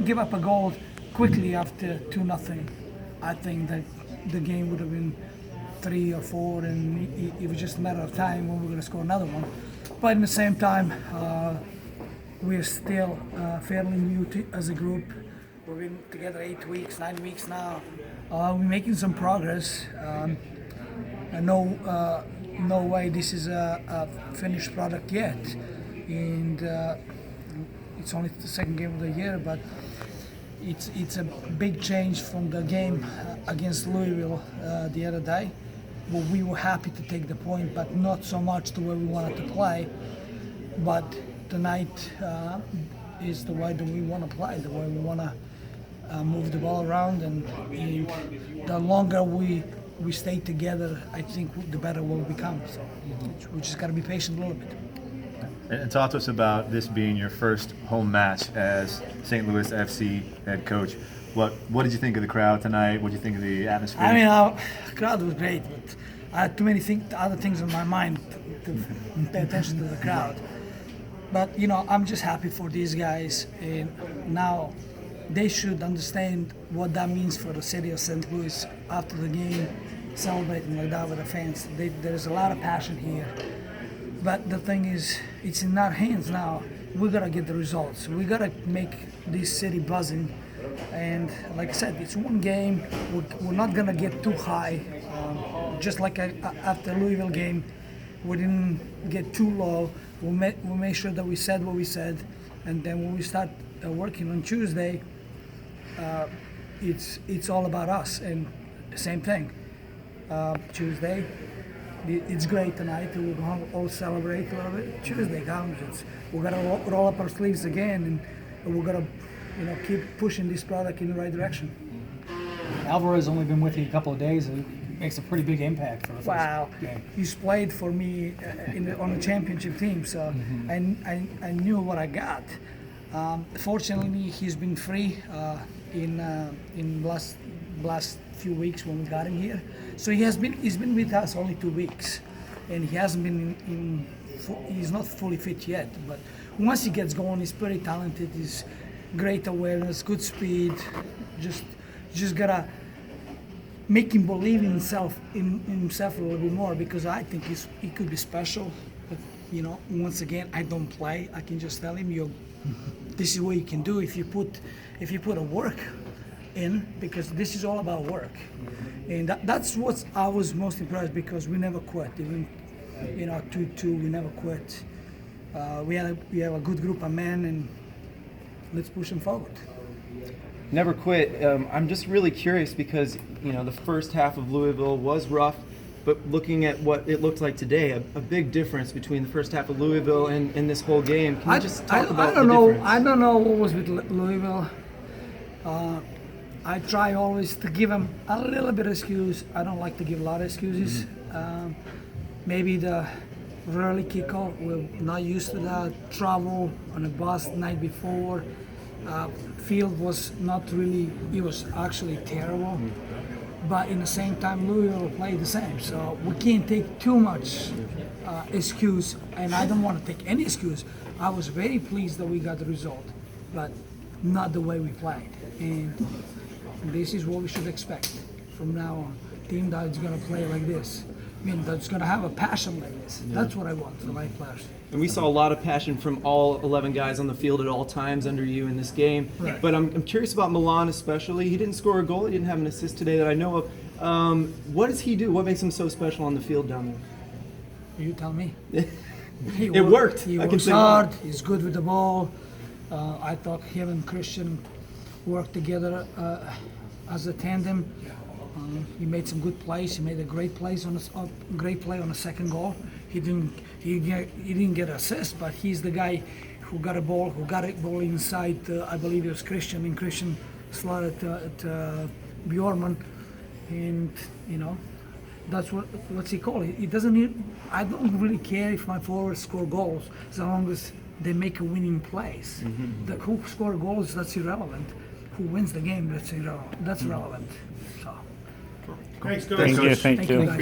Give up a goal quickly after 2-0. I think that the game would have been 3 or 4, and it was just a matter of time when we were going to score another one. But at the same time, we're still fairly new as a group. We've been together 8 weeks, 9 weeks now. We're making some progress. No way this is a finished product yet, and it's only the second game of the year, but it's a big change from the game against Louisville the other day. Well, we were happy to take the point, but not so much the way we wanted to play. But tonight is the way that we want to play, the way we want to move the ball around, and the longer we stay together, I think the better we'll become. So we just got to be patient a little bit. And talk to us about this being your first home match as St. Louis FC head coach. What did you think of the crowd tonight? What did you think of the atmosphere? I mean, the crowd was great, but I had too many other things on my mind to pay attention to the crowd. But I'm just happy for these guys, and now they should understand what that means for the city of St. Louis after the game, celebrating like that with the fans. There's a lot of passion here. But the thing is, it's in our hands now. We gotta get the results. We gotta make this city buzzing. And like I said, it's one game. We're not gonna get too high. Just like after Louisville game, we didn't get too low. We made sure that we said what we said. And then when we start working on Tuesday, it's all about us. And same thing. Tuesday. It's great tonight. We're going to all celebrate a little bit. Tuesday comes. We're going to roll up our sleeves again, and we're going to, keep pushing this product in the right direction. Alvarez only been with you a couple of days. It makes a pretty big impact for the first game. He's played for me on the championship team, so I knew what I got. Fortunately, he's been free in last few weeks when we got him here. So he's been with us only 2 weeks, and he hasn't been he's not fully fit yet. But once he gets going, he's pretty talented. He's great awareness, good speed. Just gotta make him believe in himself a little bit more, because I think he could be special. But once again, I don't play. I can just tell him, this is what you can do if you put a work in, because this is all about work. And that's what I was most impressed, because we never quit. Even 2-2, we never quit. We have a good group of men, and let's push them forward. Never quit. I'm just really curious, because the first half of Louisville was rough, but looking at what it looked like today, a big difference between the first half of Louisville and this whole game. Can you just talk about the difference? I don't know what was with Louisville. I try always to give them a little bit of excuse. I don't like to give a lot of excuses. Maybe the early kickoff, we're not used to that. Travel on a bus the night before. Field was not really, it was actually terrible. But in the same time, Louisville played the same. So we can't take too much excuse, and I don't want to take any excuse. I was very pleased that we got the result, but not the way we played. And this is what we should expect from now on. A team that's going to play like this. I mean, that's going to have a passion like this. Yeah. That's what I want for my players. And we saw a lot of passion from all 11 guys on the field at all times under you in this game. Right. But I'm curious about Milan especially. He didn't score a goal. He didn't have an assist today that I know of. What does he do? What makes him so special on the field down there? You tell me. It worked. He works hard. He's good with the ball. I thought him and Christian worked together as a tandem. He made some good plays. He made a great play on the second goal. He didn't get assist, but he's the guy who got a ball inside. I believe it was Christian, and Christian slotted at Bjorman, and that's what's he called. He doesn't need. I don't really care if my forwards score goals, as long as they make a winning plays. Who score goals, that's irrelevant. Who wins the game, that's irrelevant. That's relevant. So. Thanks, Coach. Thank you. Thank you, guys.